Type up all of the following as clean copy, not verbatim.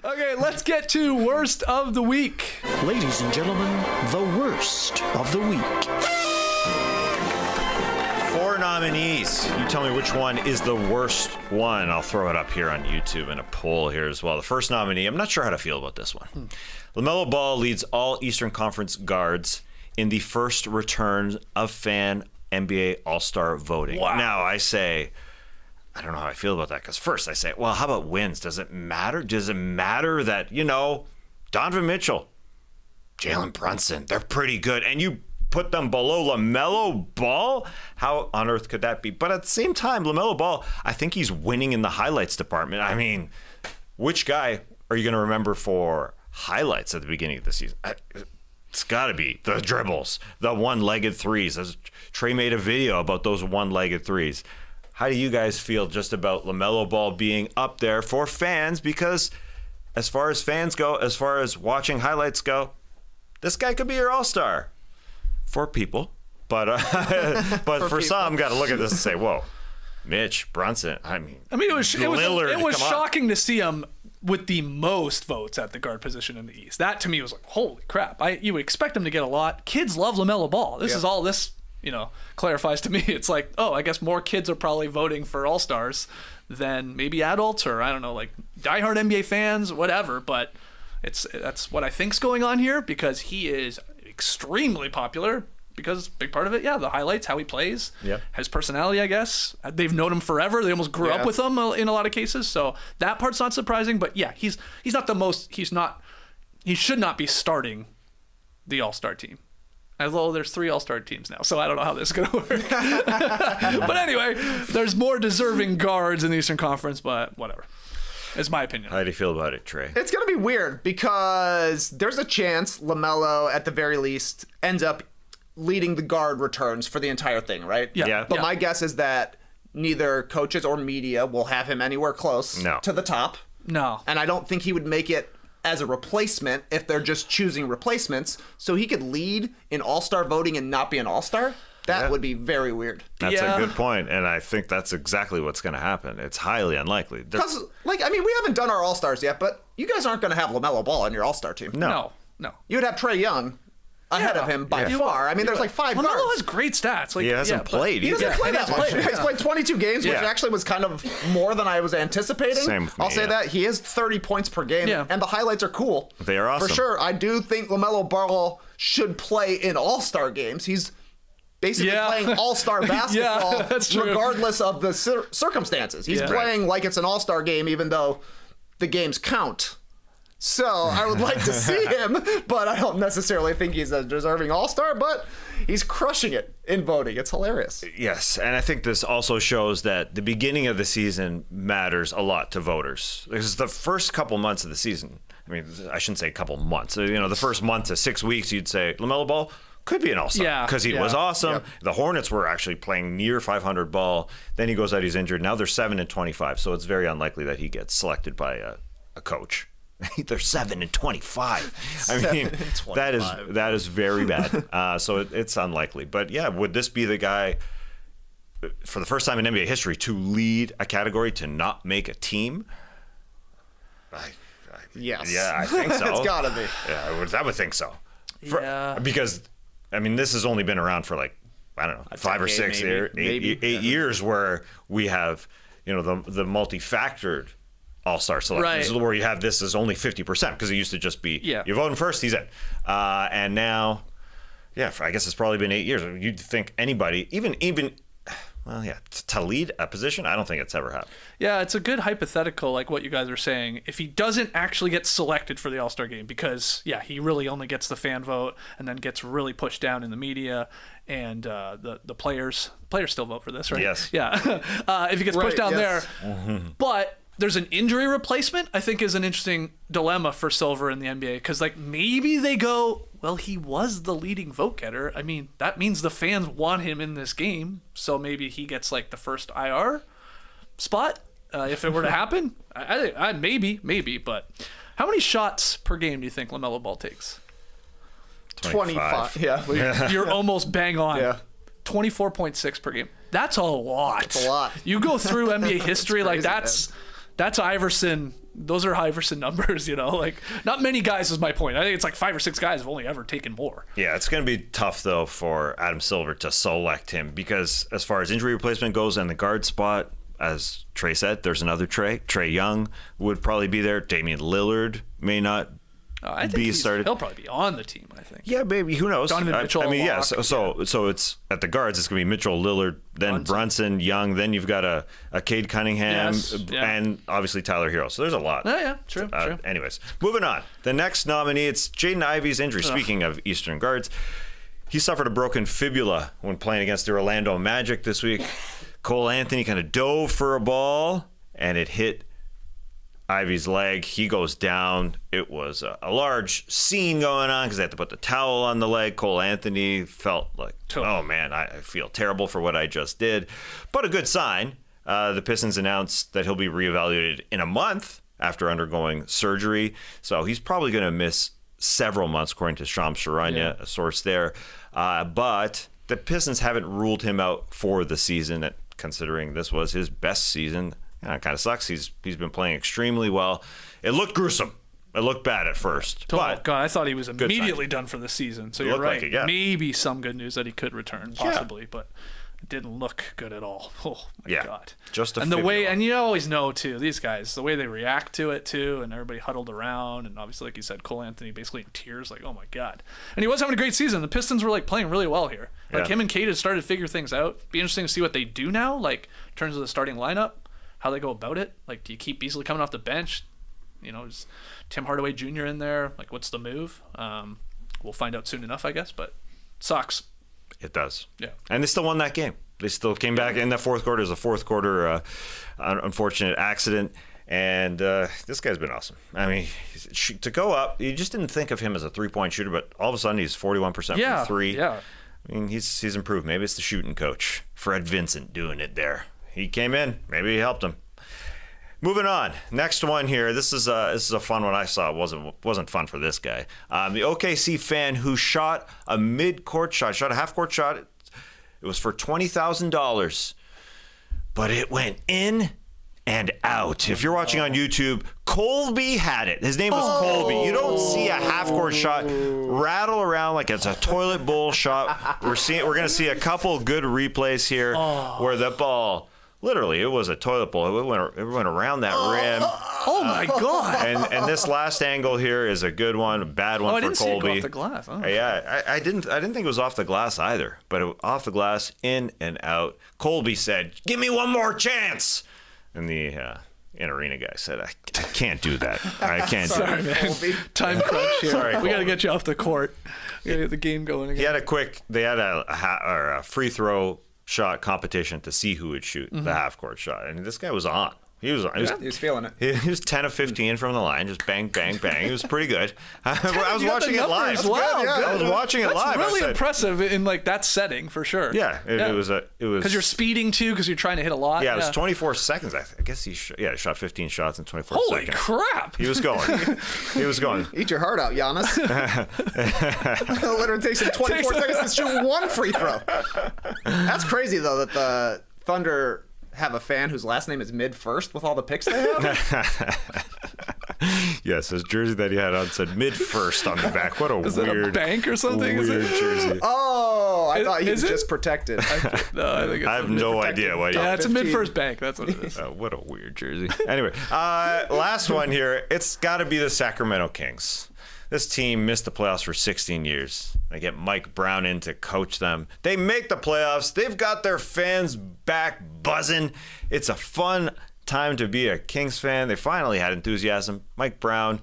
Okay, let's get to worst of the week. Ladies and gentlemen, the worst of the week. 4 nominees. You tell me which one is the worst one. I'll throw it up here on YouTube in a poll here as well. The first nominee, I'm not sure how to feel about this one. LaMelo Ball leads all Eastern Conference guards in the first return of fan NBA All-Star voting. Wow. Now, I say, I don't know how I feel about that, because first I say, well, how about wins? Does it matter? Does it matter that, Donovan Mitchell, Jalen Brunson, they're pretty good, and you put them below LaMelo Ball? How on earth could that be? But at the same time, LaMelo Ball, I think he's winning in the highlights department. I mean, which guy are you going to remember for highlights at the beginning of the season? It's got to be the dribbles, the one-legged threes. Trey made a video about those one-legged threes. How do you guys feel just about LaMelo Ball being up there for fans? Because as far as fans go, as far as watching highlights go, this guy could be your all-star for people. But but for some, got to look at this and say, whoa, Mitch, Brunson. I mean, it was Lillard, shocking to see him with the most votes at the guard position in the East. That to me was like, holy crap. You would expect him to get a lot. Kids love LaMelo Ball. This is all this clarifies to me. It's like, I guess more kids are probably voting for all-stars than maybe adults, or I don't know, like diehard NBA fans, whatever. But that's what I think's going on here, because he is extremely popular. Because big part of it, the highlights, how he plays, his personality, I guess. They've known him forever. They almost grew up with him in a lot of cases. So that part's not surprising. But he's not the most. He should not be starting the All-Star team. Although there's 3 All-Star teams now, so I don't know how this is going to work. But anyway, there's more deserving guards in the Eastern Conference, but whatever. It's my opinion. How do you feel about it, Trey? It's going to be weird because there's a chance LaMelo, at the very least, ends up leading the guard returns for the entire thing, right? Yeah. But my guess is that neither coaches or media will have him anywhere close to the top. No. And I don't think he would make it as a replacement if they're just choosing replacements. So he could lead in all-star voting and not be an all-star. That would be very weird. That's a good point, and I think that's exactly what's going to happen. It's highly unlikely. Because, we haven't done our all-stars yet, but you guys aren't going to have LaMelo Ball on your all-star team. No. You would have Trae Young ahead of him by far. I mean, there's like 5 guards. LaMelo has great stats. He hasn't played. He doesn't play that much. Yeah. He's played 22 games, which actually was kind of more than I was anticipating. Same with me, I'll say that. He is 30 points per game, and the highlights are cool. They are awesome. For sure. I do think LaMelo Ball should play in all-star games. He's basically playing all-star basketball that's true. regardless of the circumstances. He's playing like it's an all-star game, even though the games count. So I would like to see him, but I don't necessarily think he's a deserving all-star, but he's crushing it in voting. It's hilarious. Yes, and I think this also shows that the beginning of the season matters a lot to voters. Because the first couple months of the season, I mean, I shouldn't say couple months. The first month to 6 weeks, you'd say LaMelo Ball could be an all-star because he was awesome. Yep. The Hornets were actually playing near 500 ball. Then he goes out, he's injured. Now they're 7-25, so it's very unlikely that he gets selected by a coach. They're 7-25. I mean, that is very bad. So it's unlikely. But would this be the guy for the first time in NBA history to lead a category to not make a team? Yes. Yeah, I think so. It's gotta be. Yeah, I would think so. Because I mean, this has only been around for like, I don't know, 5 or 6 years, 8 years, where we have the multi-factored all-star selections, where you have this as only 50%, because it used to just be you vote him first, he's in. And now, I guess it's probably been 8 years. You'd think anybody, even to lead a position, I don't think it's ever happened. Yeah, it's a good hypothetical, like what you guys are saying. If he doesn't actually get selected for the All-Star game, because he really only gets the fan vote and then gets really pushed down in the media, and the players still vote for this, right? Yes. Yeah. If he gets pushed down there, but there's an injury replacement, I think, is an interesting dilemma for Silver in the NBA, because maybe they go, well, he was the leading vote getter. I mean, that means the fans want him in this game, so maybe he gets the first IR spot if it were to happen. I maybe, but how many shots per game do you think LaMelo Ball takes? 25. Yeah. You're almost bang on. Yeah. 24.6 per game. That's a lot. That's a lot. You go through NBA history, crazy, that's Iverson those are Iverson numbers, like not many guys is my point. I think it's like 5 or 6 guys have only ever taken more. Yeah, it's going to be tough, though, for Adam Silver to select him because as far as injury replacement goes and the guard spot, as Trey said, there's another Trey. Trey Young would probably be there. Damian Lillard may not I think be started. He'll probably be on the team, I think. Yeah, maybe. Who knows? Donovan Mitchell. I mean, yes. Yeah, so it's at the guards. It's going to be Mitchell, Lillard, then Brunson, Young. Then you've got a Cade Cunningham, and obviously Tyler Hero. So there's a lot. Yeah, true. Anyways, moving on. The next nominee, it's Jaden Ivey's injury. Speaking of Eastern guards, he suffered a broken fibula when playing against the Orlando Magic this week. Cole Anthony kind of dove for a ball, and it hit Ivey's leg. He goes down. It was a large scene going on because they had to put the towel on the leg. Cole Anthony felt like, oh man, I feel terrible for what I just did. But a good sign. The Pistons announced that he'll be reevaluated in a month after undergoing surgery. So he's probably going to miss several months, according to Shams Charania, a source there. But the Pistons haven't ruled him out for the season, considering this was his best season. It kind of sucks. He's been playing extremely well. It looked gruesome. It looked bad at first. But God, I thought he was immediately done for the season. So you're right. Like it, Maybe some good news that he could return, possibly, but it didn't look good at all. Oh my God! Just and the way, and you always know too, these guys, the way they react to it too, and everybody huddled around, and obviously, like you said, Cole Anthony basically in tears, like, oh my God. And he was having a great season. The Pistons were like playing really well here. Like him and Cade had started to figure things out. Be interesting to see what they do now, like in terms of the starting lineup. How they go about it. Like, do you keep Beasley coming off the bench? Is Tim Hardaway Jr. in there? Like, what's the move? We'll find out soon enough, I guess, but sucks. It does. Yeah. And they still won that game. They still came back in that fourth quarter. It was a fourth quarter unfortunate accident. And this guy's been awesome. I mean, to go up, you just didn't think of him as a three-point shooter, but all of a sudden he's 41% from three. Yeah. I mean, he's improved. Maybe it's the shooting coach, Fred Vincent, doing it there. He came in. Maybe he helped him. Moving on. Next one here. This is a fun one I saw. It wasn't fun for this guy. The OKC fan who shot a mid-court shot, shot a half-court shot. It was for $20,000, but it went in and out. If you're watching on YouTube, Colby had it. His name was Colby. You don't see a half-court shot rattle around like it's a toilet bowl shot. We're going to see a couple good replays here where the ball. Literally, it was a toilet bowl. It went around that rim. Oh my God! And this last angle here is a good one, a bad one for Colby. See it go off the glass. Oh. Yeah, I didn't think it was off the glass either, but off the glass, in and out. Colby said, "Give me one more chance," and the in-arena guy said, "I can't do that. I can't." Sorry, do man. Time crunch here. Sorry, we got to get you off the court. We got to get the game going again. They had a free throw shot competition to see who would shoot the half court shot, and this guy was on. He was feeling it. He was 10 of 15 from the line, just bang, bang, bang. He was pretty good. I was watching it live. Wow, I was watching it live. That's really impressive in like that setting for sure. Yeah, it was because you're speeding too, because you're trying to hit a lot. Yeah, it was 24 seconds. I guess he shot 15 shots in 24 Holy seconds. Holy crap! He was going. He was going. Eat your heart out, Giannis. It literally takes him 24 seconds to shoot one free throw. That's crazy though that the Thunder have a fan whose last name is mid-first with all the picks they have? Yes, his jersey that he had on said mid-first on the back. What a is weird... Is it a bank or something? Weird jersey. Oh, I thought he was just protected. I have no idea what he... Yeah, it's a mid-first bank. That's what it is. What a weird jersey. Anyway, last one here. It's got to be the Sacramento Kings. This team missed the playoffs for 16 years. They get Mike Brown in to coach them. They make the playoffs. They've got their fans back buzzing. It's a fun time to be a Kings fan. They finally had enthusiasm. Mike Brown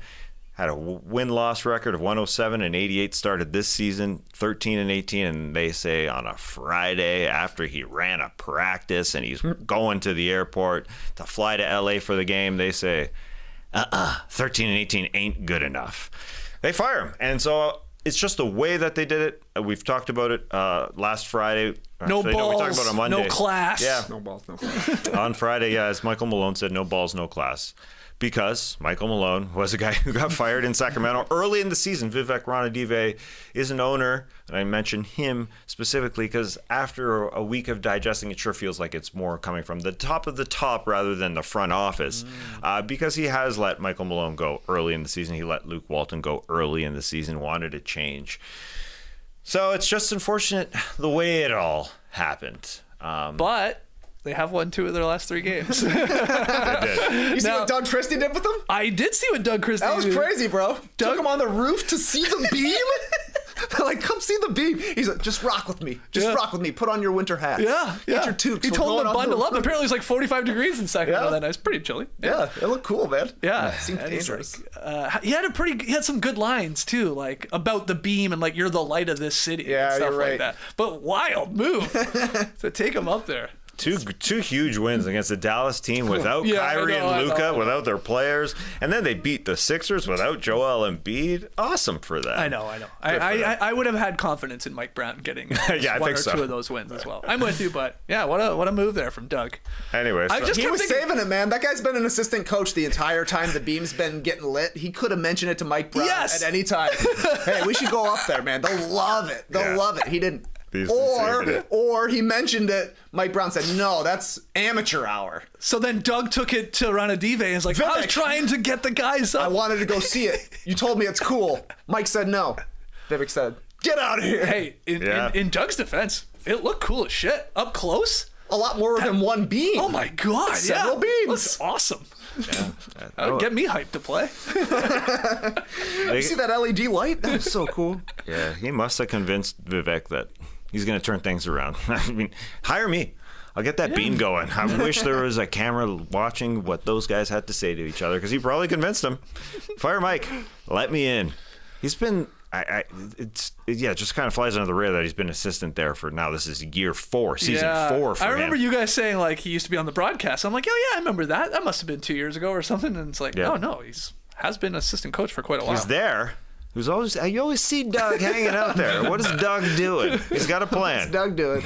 had a win-loss record of 107 and 88 started this season, 13 and 18, and they say on a Friday after he ran a practice and he's going to the airport to fly to LA for the game, they say, 13 and 18 ain't good enough. They fire him. And so it's just the way that they did it. We've talked about it last Friday. No Actually, balls, we talked about it on Monday. no class. Yeah. No balls, no balls. On Friday, as Michael Malone said, no balls, no class. Because Michael Malone was a guy who got fired in Sacramento early in the season. Vivek Ranadive is an owner, and I mention him specifically because after a week of digesting, it sure feels like it's more coming from the top of the top rather than the front office. Because he has let Michael Malone go early in the season. He let Luke Walton go early in the season, wanted a change. So it's just unfortunate the way it all happened. But they have won 2 of their last 3 games. You see Now- what Doug Christie did with them? I did see what Doug Christie That was did. crazy, bro. Took him on the roof to see the beam. They're like, come see the beam. He's like, just rock with me. Just Yeah. rock with me. Put on your winter hats. Yeah, Get your toques. He We're told going them to on the bundle up. roof. Apparently, it was like 45 degrees in Sacramento Yeah. that night. It's pretty chilly. Yeah, it looked cool, man. Yeah, Seemed and he's dangerous. like, he had some good lines too, like about the beam and like you're the light of this city. Yeah, and stuff you're like right. that. But wild move to take him up there. Two huge wins against the Dallas team without Yeah, I Kyrie know, I and know, Luka, I know. without their players, and then they beat the Sixers without Joel Embiid. Awesome for that. I know. I would have had confidence in Mike Brown getting Yeah, I one think or so. 2 of those wins as well. I'm with you, but yeah, what a move there from Doug. Anyway, I so- just He kept was thinking- saving it, man. That guy's been an assistant coach the entire time the beam's been getting lit. He could have mentioned it to Mike Brown Yes. at any time. Hey, we should go up there, man. They'll love it. They'll Yeah. love it. He didn't. He's saving it. Or he mentioned it. Mike Brown said, no, that's amateur hour. So then Doug took it to Ranadive and was like, I was Vivek. trying to get the guys I up. wanted to go see it. You told me it's cool. Mike said no. Vivek said, get out of here. Hey, in Doug's defense, it looked cool as shit. Up close. A lot more than one beam. Oh my God. Several beams. Looks awesome. That would get me hyped to play. You see that LED light? That was so cool. Yeah, he must have convinced Vivek that he's going to turn things around. I mean, hire me. I'll get that beam going. I wish there was a camera watching what those guys had to say to each other because he probably convinced them. Fire Mike. Let me in. He's been. It just kind of flies under the radar that he's been assistant there for now. This is season 4 for I remember him. you guys saying like he used to be on the broadcast. I'm like, oh yeah, I remember that. That must have been 2 years ago or something. And it's like, Yeah. oh no, has been assistant coach for quite a while. He's there. You always see Doug hanging out there. What is Doug doing? He's got a plan. Doug do it.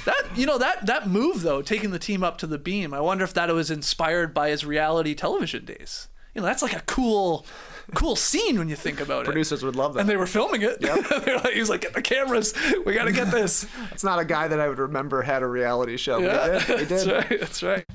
That move though, taking the team up to the beam. I wonder if that was inspired by his reality television days. That's like a cool scene when you think about it. Producers would love that. And they were filming it. Yep. He was like, get the cameras. We got to get this. It's not a guy that I would remember had a reality show. Yeah, But he did. That's right.